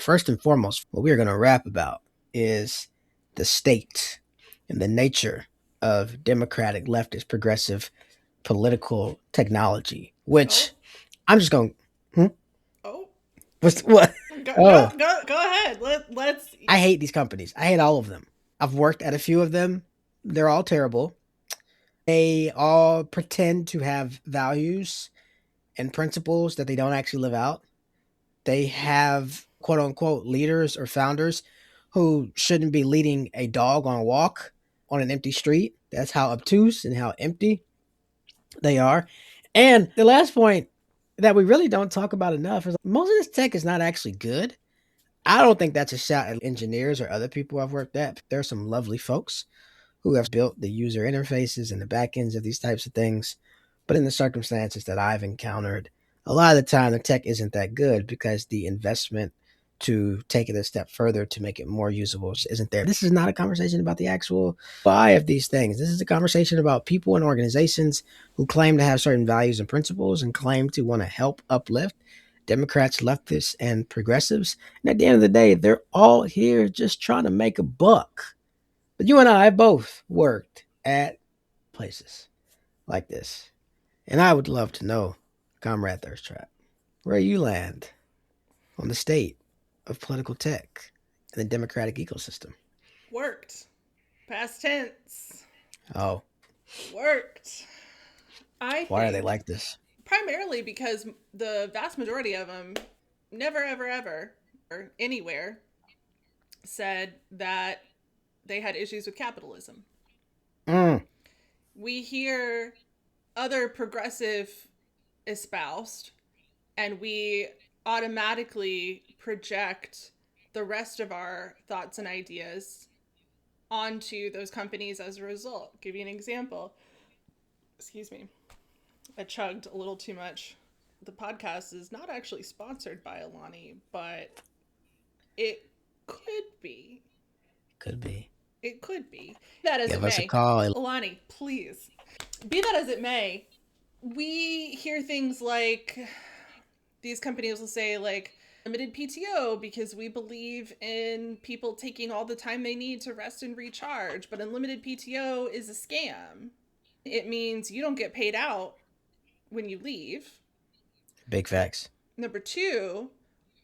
First and foremost, what we're going to rap about is the state and the nature of democratic, leftist, progressive political technology, which Oh, I'm just going, hmm? oh, What's what? Oh, go ahead. Let's. I hate these companies. I hate all of them. I've worked at a few of them. They're all terrible. They all pretend to have values and principles that they don't actually live out. They have quote unquote leaders or founders who shouldn't be leading a dog on a walk on an empty street. That's how obtuse and how empty they are. And the last point that we really don't talk about enough is most of this tech is not actually good. I don't think that's a shot at engineers or other people I've worked at. There are some lovely folks who have built the user interfaces and the back ends of these types of things. But in the circumstances that I've encountered, a lot of the time the tech isn't that good because the investment to take it a step further to make it more usable isn't there. This is not a conversation about the actual why of these things. This is a conversation about people and organizations who claim to have certain values and principles and claim to want to help uplift Democrats, leftists, and progressives. And at the end of the day, they're all here just trying to make a buck. But you and I both worked at places like this. And I would love to know, Comrade Thirst Trap, where you land on the state of political tech and the democratic ecosystem. Worked. Past tense. Oh, Worked. I why are they think like this? primarily because the vast majority of them never, ever, ever, or anywhere said that they had issues with capitalism. Mm, We hear other progressive espoused, and we automatically project the rest of our thoughts and ideas onto those companies as a result. I'll give you an example. Excuse me. I chugged a little too much. The podcast is not actually sponsored by Alani, but it could be. could be. It could be. That as it Give us a may. call. Alani, please. Be that as it may, we hear things like these companies will say, like, limited PTO because we believe in people taking all the time they need to rest and recharge, but unlimited PTO is a scam. It means you don't get paid out when you leave. Big facts. Number two,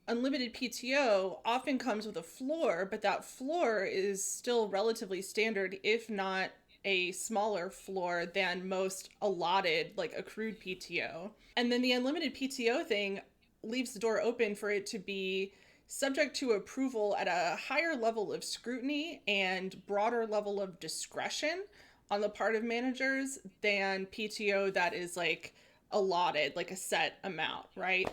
unlimited PTO often comes with a floor, but that floor is still relatively standard, if not a smaller floor than most allotted, like accrued PTO. And then the unlimited PTO thing leaves the door open for it to be subject to approval at a higher level of scrutiny and broader level of discretion on the part of managers than PTO that is like allotted, like a set amount, right?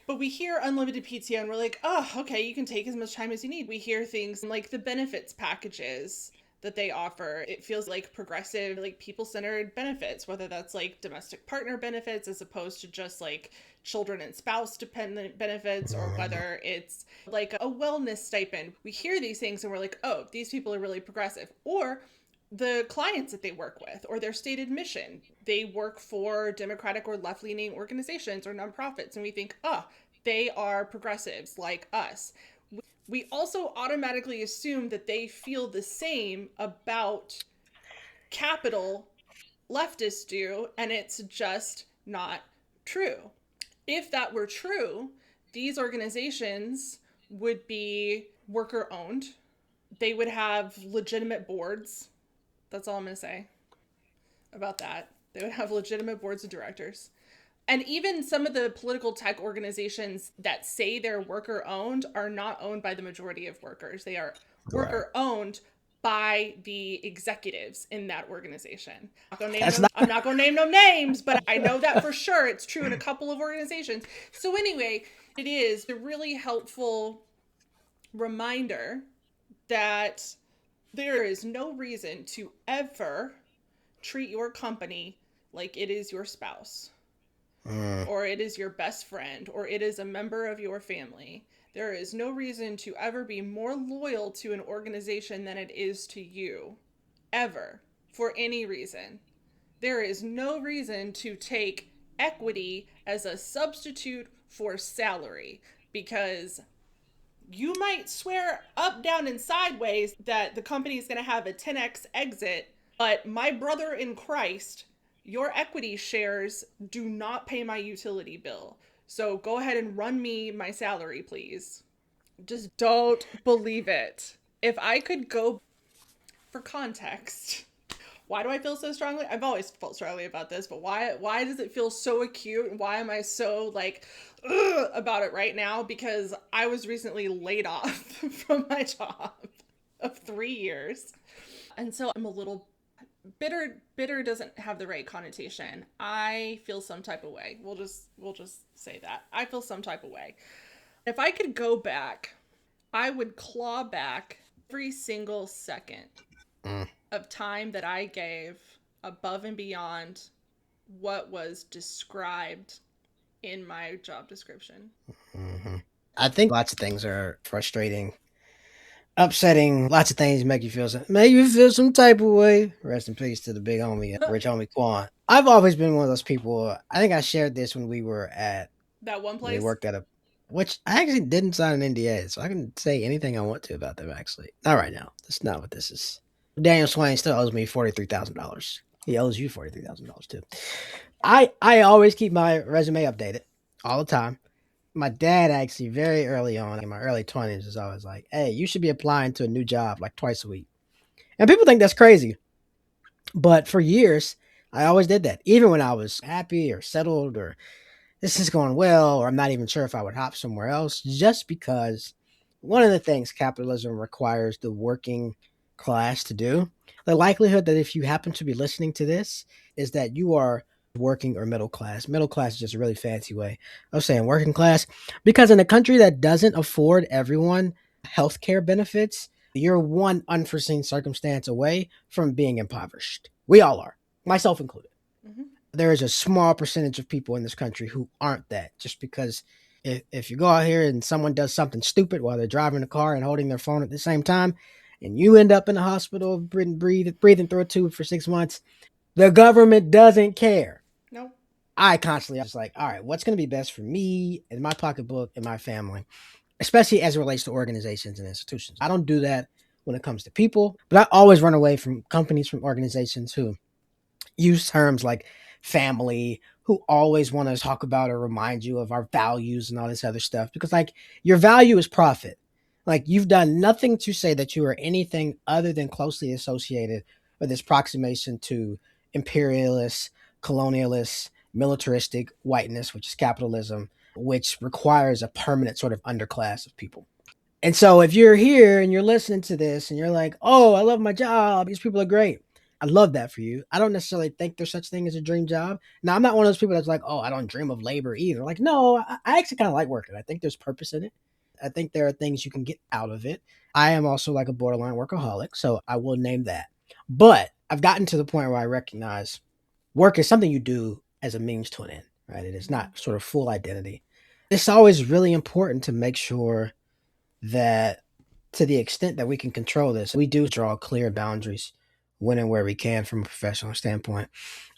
But we hear unlimited PTO and we're like, oh, okay, you can take as much time as you need. We hear things like the benefits packages that they offer. It feels like progressive, like people centered benefits, whether that's like domestic partner benefits as opposed to just like children and spouse dependent benefits, or Mm, whether it's like a wellness stipend. We hear these things and we're like, oh, these people are really progressive. Or the clients that they work with or their stated mission. They work for democratic or left leaning organizations or nonprofits. And we think, oh, they are progressives like us. We also automatically assume that they feel the same about capital leftists do, and it's just not true. If that were true, these organizations would be worker owned. They would have legitimate boards. That's all I'm going to say about that. They would have legitimate boards of directors. And even some of the political tech organizations that say they're worker owned are not owned by the majority of workers. They are right. worker owned by the executives in that organization. That's not. I'm not going to name no names, but I know that for sure. It's true in a couple of organizations. So anyway, it is a really helpful reminder that there is no reason to ever treat your company like it is your spouse Mm, or it is your best friend or it is a member of your family. There is no reason to ever be more loyal to an organization than it is to you, ever, for any reason. There is no reason to take equity as a substitute for salary because You might swear up, down, and sideways that the company is going to have a 10x exit, but my brother in Christ, your equity shares do not pay my utility bill. So go ahead and run me my salary, please. Just don't believe it. If I could go for context, why do I feel so strongly? I've always felt strongly about this, but why does it feel so acute? And why am I so like about it right now? Because I was recently laid off from my job of 3 years. And so I'm a little bitter doesn't have the right connotation. I feel some type of way. We'll just say that. I feel some type of way. If I could go back, I would claw back every single second Mm. of time that I gave above and beyond what was described in my job description. Hmm. I think lots of things are frustrating, upsetting. Lots of things make you feel some type of way. Rest in peace to the big homie, rich homie Quan. I've always been one of those people. I think I shared this when That one we place? worked at a, which I actually didn't sign an NDA, so I can say anything I want to about them. Actually, not right now. That's not what this is. Daniel Swain still owes me $43,000. He owes you $43,000 too. I always keep my resume updated all the time. My dad actually very early on in my early 20s was always like, "Hey, you should be applying to a new job like twice a week." And people think that's crazy, but for years I always did that. Even when I was happy or settled or this is going well, or I'm not even sure if I would hop somewhere else, just because one of the things capitalism requires the working class to do, the likelihood that if you happen to be listening to this, is that you are working or middle class. Middle class is just a really fancy way of saying working class, because in a country that doesn't afford everyone healthcare benefits, you're one unforeseen circumstance away from being impoverished. We all are, myself included. Mm-hmm. There is a small percentage of people in this country who aren't that, just because if you go out here and someone does something stupid while they're driving a car and holding their phone at the same time, and you end up in the hospital breathing through a tube for 6 months, the government doesn't care. Nope. I constantly just like, all right, what's going to be best for me and my pocketbook and my family, especially as it relates to organizations and institutions. I don't do that when it comes to people, but I always run away from companies, from organizations who use terms like family, who always want to talk about or remind you of our values and all this other stuff, because like your value is profit. Like you've done nothing to say that you are anything other than closely associated with this approximation to imperialist, colonialist, militaristic whiteness, which is capitalism, which requires a permanent sort of underclass of people. And so if you're here and you're listening to this and you're like, "Oh, I love my job. These people are great." I love that for you. I don't necessarily think there's such thing as a dream job. Now, I'm not one of those people that's like, "Oh, I don't dream of labor either." Like, no, I actually kind of like working. I think there's purpose in it. I think there are things you can get out of it. I am also like a borderline workaholic, so I will name that. But I've gotten to the point where I recognize work is something you do as a means to an end, right? It is Mm-hmm. not sort of full identity. It's always really important to make sure that to the extent that we can control this, we do draw clear boundaries when and where we can from a professional standpoint.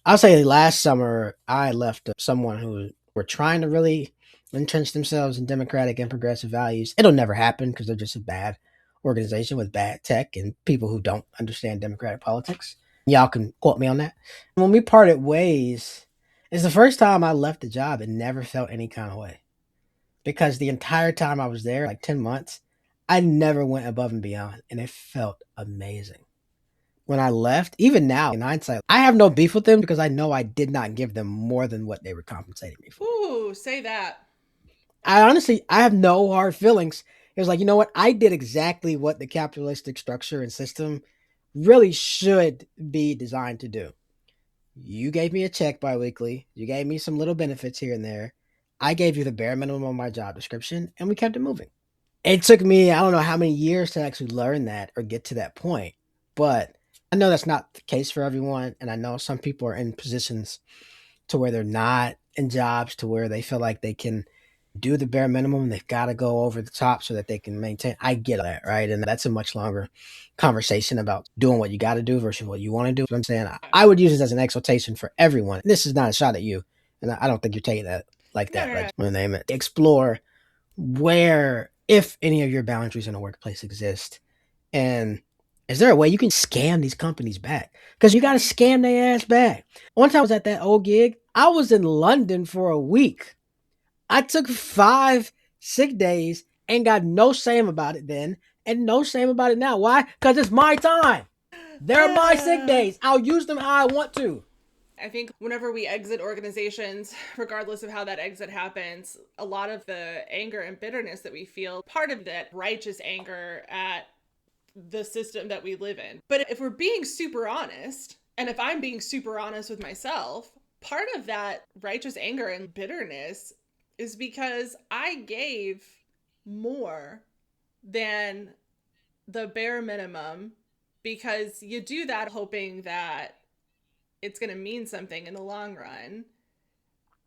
I'll say last summer, I left someone who were trying to really entrench themselves in democratic and progressive values. It'll never happen because they're just a bad organization with bad tech and people who don't understand democratic politics. Y'all can quote me on that. When we parted ways, it's the first time I left the job and never felt any kind of way, because the entire time I was there, like 10 months, I never went above and beyond, and it felt amazing. When I left, even now in hindsight, I have no beef with them because I know I did not give them more than what they were compensating me for. Ooh, say that. I have no hard feelings. It was like, you know what? I did exactly what the capitalistic structure and system really should be designed to do. You gave me a check biweekly. You gave me some little benefits here and there. I gave you the bare minimum on my job description, and we kept it moving. It took me, I don't know how many years to actually learn that or get to that point, but I know that's not the case for everyone. And I know some people are in positions to where they're not in jobs to where they feel like they can do the bare minimum. They've got to go over the top so that they can maintain. I get that, right? And that's a much longer conversation about doing what you got to do versus what you want to do. But I'm saying I would use this as an exhortation for everyone. This is not a shot at you. And I don't think you're taking that like No, that, no, but no. I'm going to name it. Explore where if any of your boundaries in the workplace exist. And is there a way you can scam these companies back? Because you got to Mm-hmm. scam their ass back. One time I was at that old gig, I was in London for a week. I took 5 sick days and got no shame about it then and no shame about it now. Why? Because it's my time. They're my sick Uh, days. I'll use them how I want to. I think whenever we exit organizations, regardless of how that exit happens, a lot of the anger and bitterness that we feel, part of that righteous anger at the system that we live in. But if we're being super honest, and if I'm being super honest with myself, part of that righteous anger and bitterness is because I gave more than the bare minimum, because you do that hoping that it's going to mean something in the long run,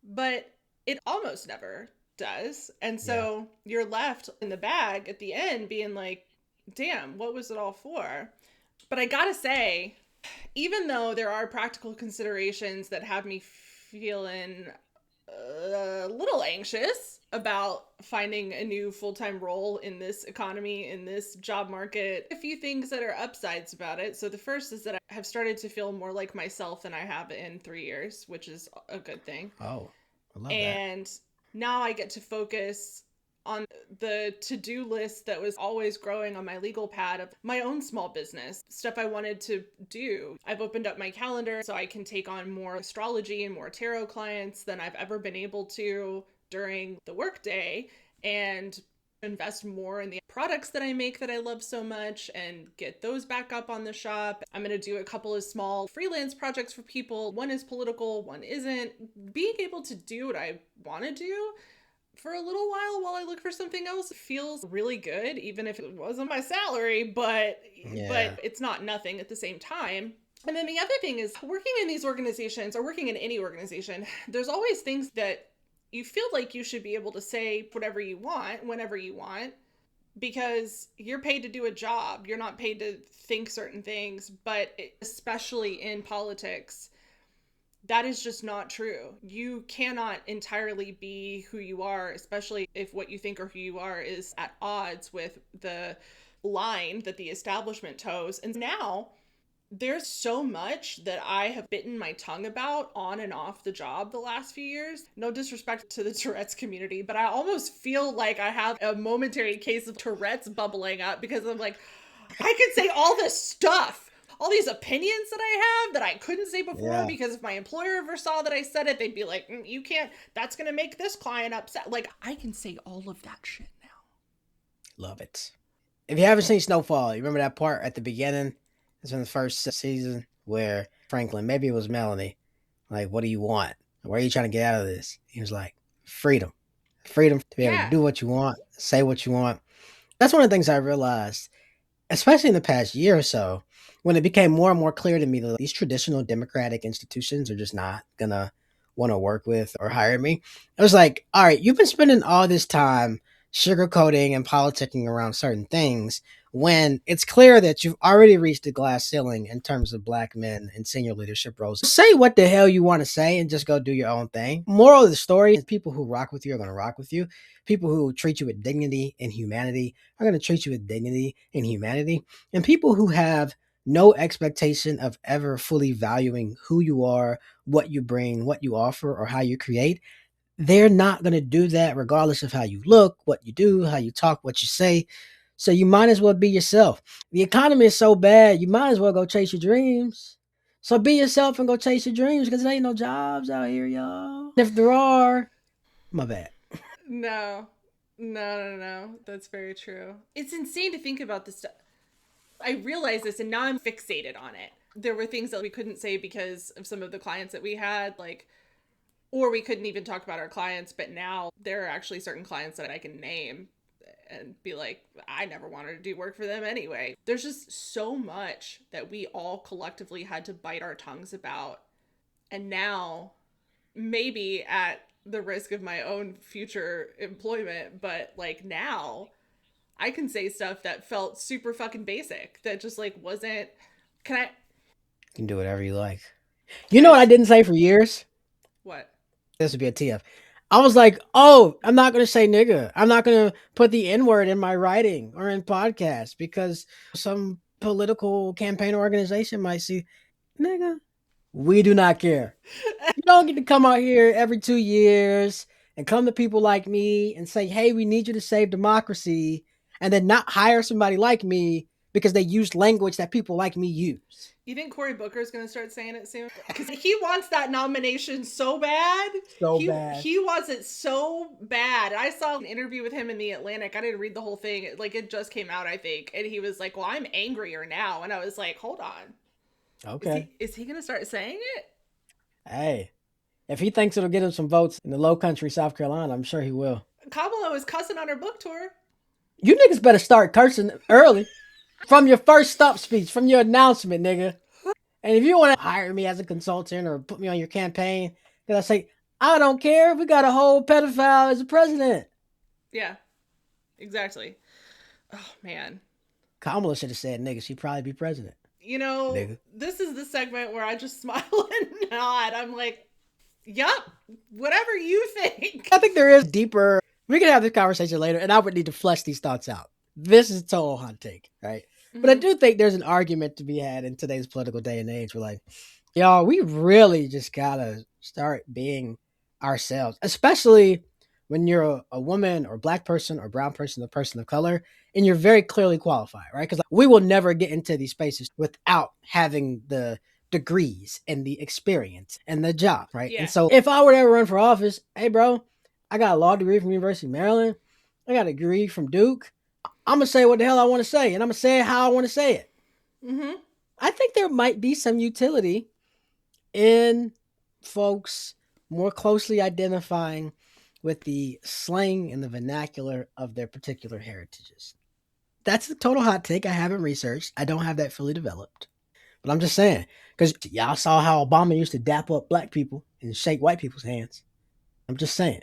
but it almost never does. And Yeah. so you're left in the bag at the end being like, damn, what was it all for? But I gotta say, even though there are practical considerations that have me feeling a little anxious about finding a new full-time role in this economy, in this job market, a few things that are upsides about it. So the first is that I have started to feel more like myself than I have in 3 years, which is a good thing. Oh, I love that. And now I get to focus on the to-do list that was always growing on my legal pad of my own small business, stuff I wanted to do. I've opened up my calendar so I can take on more astrology and more tarot clients than I've ever been able to during the workday, and invest more in the products that I make that I love so much and get those back up on the shop. I'm going to do a couple of small freelance projects for people. One is political, one isn't. Being able to do what I want to do for a little while I look for something else feels really good, even if it wasn't my salary, but Yeah. it's not nothing at the same time. And then the other thing is, working in these organizations or working in any organization, there's always things that you feel like you should be able to say whatever you want whenever you want, because you're paid to do a job. You're not paid to think certain things. But especially in politics, that is just not true. You cannot entirely be who you are, especially if what you think or who you are is at odds with the line that the establishment toes. And now there's so much that I have bitten my tongue about on and off the job the last few years. No disrespect to the Tourette's community, but I almost feel like I have a momentary case of Tourette's bubbling up, because I'm like, I could say all this stuff, all these opinions that I have that I couldn't say before, Yeah. because if my employer ever saw that I said it, they'd be like, you can't, that's going to make this client upset. Like, I can say all of that shit now. Love it. If you haven't seen Snowfall, you remember that part at the beginning? It's in the first season where Franklin, maybe it was Melanie, like, what do you want? Where are you trying to get out of this? He was like, freedom. Freedom to be able to Yeah. do what you want, say what you want. That's one of the things I realized, especially in the past year or so, when it became more and more clear to me that these traditional democratic institutions are just not gonna want to work with or hire me. It was like, all right, you've been spending all this time sugarcoating and politicking around certain things when it's clear that you've already reached a glass ceiling in terms of black men in senior leadership roles. Say what the hell you want to say and just go do your own thing. Moral of the story is people who rock with you are going to rock with you. People who treat you with dignity and humanity are going to treat you with dignity and humanity. And people who have no expectation of ever fully valuing who you are, what you bring, what you offer, or how you create, they're not going to do that regardless of how you look, what you do, how you talk, what you say. So you might as well be yourself. The economy is so bad, you might as well go chase your dreams. So be yourself and go chase your dreams, because there ain't no jobs out here, y'all. If there are, my bad. No, no. That's very true. It's insane to think about this stuff. I realize this and now I'm fixated on it. There were things that we couldn't say because of some of the clients that we had, like, or we couldn't even talk about our clients, but now there are actually certain clients that I can name and be like, I never wanted to do work for them anyway. There's just so much that we all collectively had to bite our tongues about. And now, maybe at the risk of my own future employment, but like now I can say stuff that felt super fucking basic, that just like wasn't. Can I? You can do whatever you like. You Can know I what I just? didn't say for years? What? This would be a TF. I was like, oh, I'm not gonna say nigga. I'm not gonna put the N word in my writing or in podcasts because some political campaign organization might see nigga. We do not care. You don't get to come out here every 2 years and come to people like me and say, hey, we need you to save democracy, and then not hire somebody like me because they use language that people like me use. You think Cory Booker is going to start saying it soon? Because he wants that nomination so bad. So bad. He wants it so bad. I saw an interview with him in the Atlantic. I didn't read the whole thing. Like it just came out, I think, and he was like, "Well, I'm angrier now," and I was like, "Hold on, Okay. is he going to start saying it?" Hey, if he thinks it'll get him some votes in the low country, South Carolina, I'm sure he will. Kamala was cussing on her book tour. You niggas better start cursing early from your first stump speech, from your announcement, nigga. And if you want to hire me as a consultant or put me on your campaign, then I say, I don't care. We got a whole pedophile as a president. Yeah, exactly. Oh man. Kamala should have said, nigga, she'd probably be president. You know, Nigga. this is the segment where I just smile and nod. I'm like, yup, whatever you think. I think there is deeper. We can have this conversation later, and I would need to flesh these thoughts out. This is a total hot take, right? Mm-hmm. But I do think there's an argument to be had in today's political day and age. We're like, y'all, we really just gotta start being ourselves, especially when you're a woman or black person or brown person or person of color, and you're very clearly qualified, right? Because we will never get into these spaces without having the degrees and the experience and the job, right? Yeah. And so if I were to ever run for office, hey, bro, I got a law degree from University of Maryland. I got a degree from Duke. I'm going to say what the hell I want to say, and I'm going to say it how I want to say it. Mm-hmm. I think there might be some utility in folks more closely identifying with the slang and the vernacular of their particular heritages. That's a total hot take. I haven't researched. I don't have that fully developed. But I'm just saying, because y'all saw how Obama used to dap up black people and shake white people's hands. I'm just saying.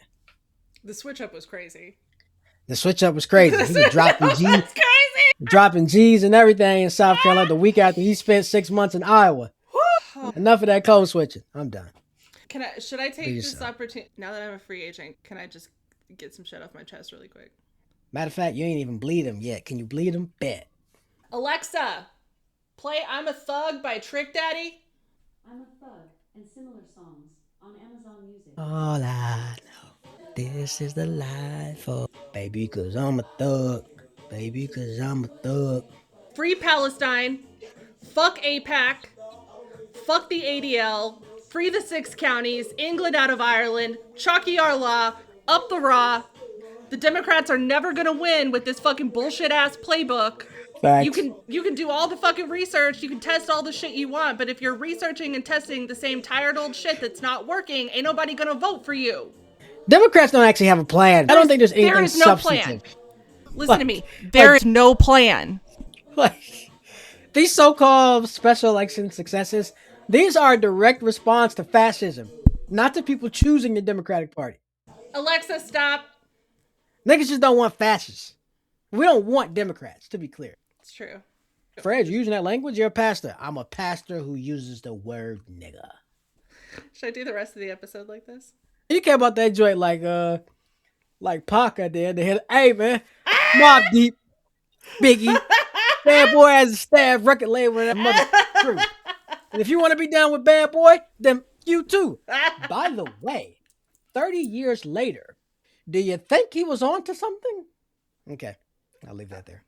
The switch up was crazy. The switch up was crazy. He was dropping G's and everything in South Carolina the week after he spent 6 months in Iowa. Enough of that code switching. I'm done. Should I take this opportunity now that I'm a free agent? Can I just get some shit off my chest really quick? Matter of fact, you ain't even bleed him yet. Can you bleed him? Bet. Alexa, play "I'm a Thug" by Trick Daddy. I'm a Thug and similar songs on Amazon Music. All I know, this is the life of baby, cause I'm a thug. Baby, cause I'm a thug. Free Palestine. Fuck APAC. Fuck the ADL. Free the 6 counties. England out of Ireland. Chalky our law. Up the raw. The Democrats are never gonna win with this fucking bullshit ass playbook. Facts. You can do all the fucking research, you can test all the shit you want, but if you're researching and testing the same tired old shit that's not working, ain't nobody gonna vote for you. Democrats don't actually have a plan. I don't think there's anything substantive. Plan. Listen to me. There is no plan. Like, these so-called special election successes, these are a direct response to fascism, not to people choosing the Democratic Party. Alexa, stop. Niggas just don't want fascists. We don't want Democrats, to be clear. It's true. Fred, you're using that language? You're a pastor. I'm a pastor who uses the word nigga. Should I do the rest of the episode like this? You care about that joint like Pac at the end of it. Hey, man. Mobb Deep. Biggie. Bad Boy has a staff record label and that mother crew. And if you want to be down with Bad Boy, then you too. By the way, 30 years later, do you think he was on to something? Okay, I'll leave that there.